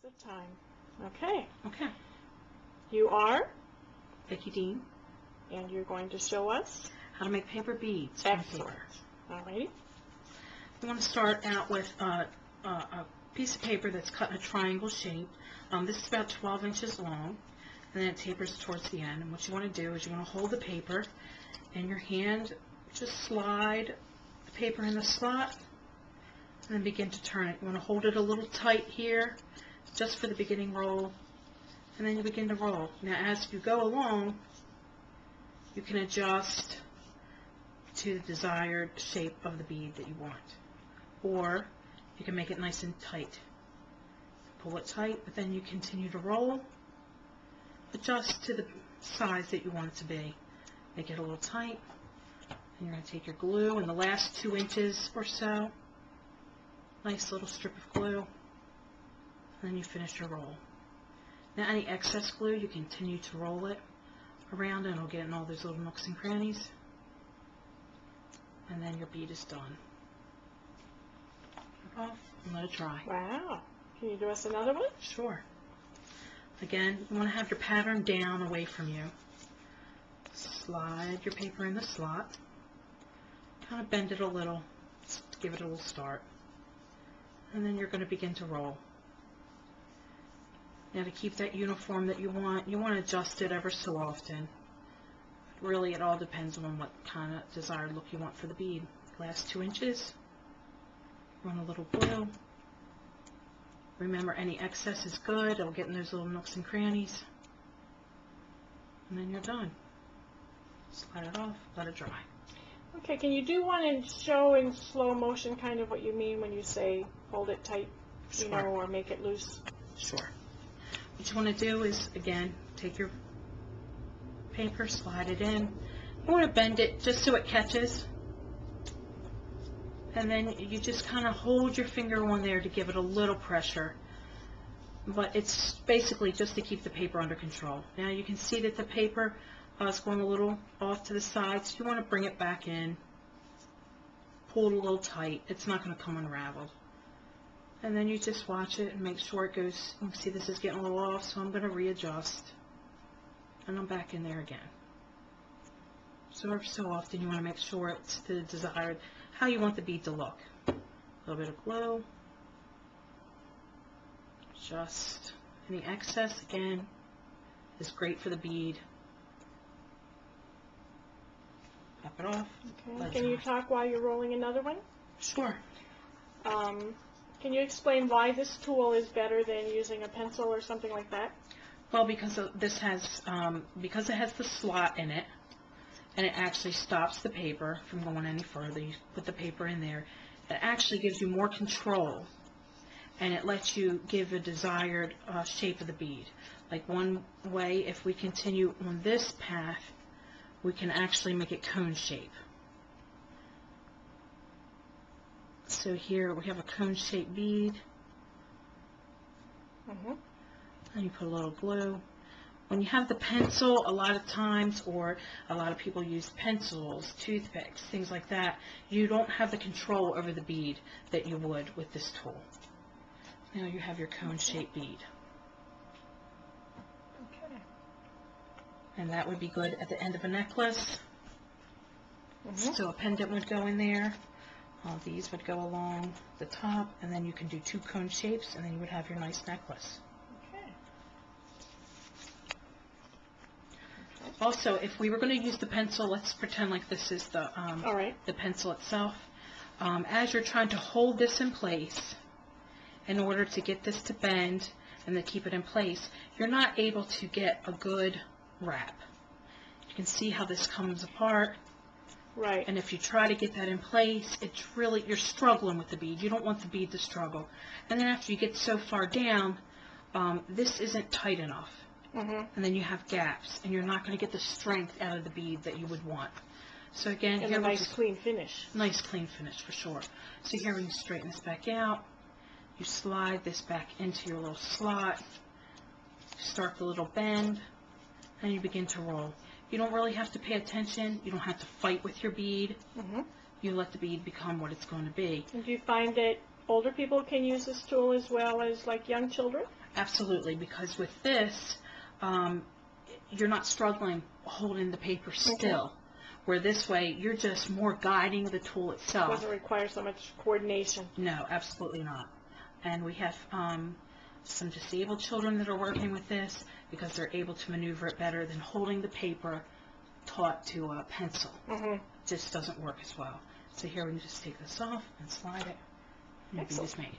Good time. Okay. Okay. You are, Vicki Dean, and you're going to show us. how to make paper beads from Excellent. paper. Alrighty. You want to start out with a piece of paper that's cut in a triangle shape. This is about 12 inches long, and then it tapers towards the end. And what you want to do is you want to hold the paper, and your hand just slide the paper in the slot, and then begin to turn it. You want to hold it a little tight here, just for the beginning roll, and then you begin to roll. Now, as you go along, you can adjust to the desired shape of the bead that you want. Or you can make it nice and tight. Pull it tight, but then you continue to roll. Adjust to the size that you want it to be. Make it a little tight. And you're going to take your glue in the last 2 inches or so. Nice little strip of glue. And then you finish your roll. Now any excess glue, you continue to roll it around and it'll get in all those little nooks and crannies. And then your bead is done. Off and let it dry. Wow. Can you do us another one? Sure. Again, you want to have your pattern down away from you. Slide your paper in the slot. Kind of bend it a little to give it a little start. And then you're going to begin to roll. Now to keep that uniform that you want to adjust it ever so often. Really, it all depends on what kind of desired look you want for the bead. Last 2 inches. Run a little glue. Remember, any excess is good. It'll get in those little nooks and crannies. And then you're done. Slide it off, let it dry. Okay, can you do one and show in slow motion kind of what you mean when you say hold it tight, you know, or make it loose? Sure. What you want to do is, again, take your paper, slide it in. You want to bend it just so it catches. And then you just kind of hold your finger on there to give it a little pressure. But it's basically just to keep the paper under control. Now you can see that the paper is going a little off to the side, so you want to bring it back in. Pull it a little tight. It's not going to come unraveled. And then you just watch it and make sure it goes. You can see this is getting a little off, so I'm going to readjust. And I'm back in there again. So every so often you want to make sure it's the desired, how you want the bead to look. A little bit of glue. Just any excess, again, is great for the bead. Pop it off. Okay. Can you talk while you're rolling another one? Sure. Can you explain why this tool is better than using a pencil or something like that? Well, because this has, because it has the slot in it, and it actually stops the paper from going any further. You put the paper in there. It actually gives you more control, and it lets you give a desired shape of the bead. Like one way, if we continue on this path, we can actually make it cone shape. So here we have a cone shaped bead. And you put a little glue. When you have the pencil, a lot of times, or a lot of people use pencils, toothpicks, things like that, you don't have the control over the bead that you would with this tool. Now you have your cone-shaped bead. Okay. And that would be good at the end of a necklace. So a pendant would go in there. All these would go along the top, and then you can do 2 cone shapes, and then you would have your nice necklace. Also, if we were going to use the pencil, let's pretend like this is the pencil itself. As you're trying to hold this in place, in order to get this to bend and to keep it in place, you're not able to get a good wrap. You can see how this comes apart. Right. And if you try to get that in place, it's really, you're struggling with the bead. You don't want the bead to struggle. And then after you get so far down, this isn't tight enough. And then you have gaps, and you're not going to get the strength out of the bead that you would want. So again, and here a nice clean finish. Nice clean finish for sure. So here when you straighten this back out, you slide this back into your little slot, start the little bend, and you begin to roll. You don't really have to pay attention. You don't have to fight with your bead. You let the bead become what it's going to be. And do you find that older people can use this tool as well as like young children? Absolutely, because with this, you're not struggling holding the paper still. Where this way, you're just more guiding the tool itself. Doesn't require so much coordination. No, absolutely not. And we have some disabled children that are working with this because they're able to maneuver it better than holding the paper taught to a pencil. Mm-hmm. Just doesn't work as well. So here we can just take this off and slide it. And be Excellent. dismayed.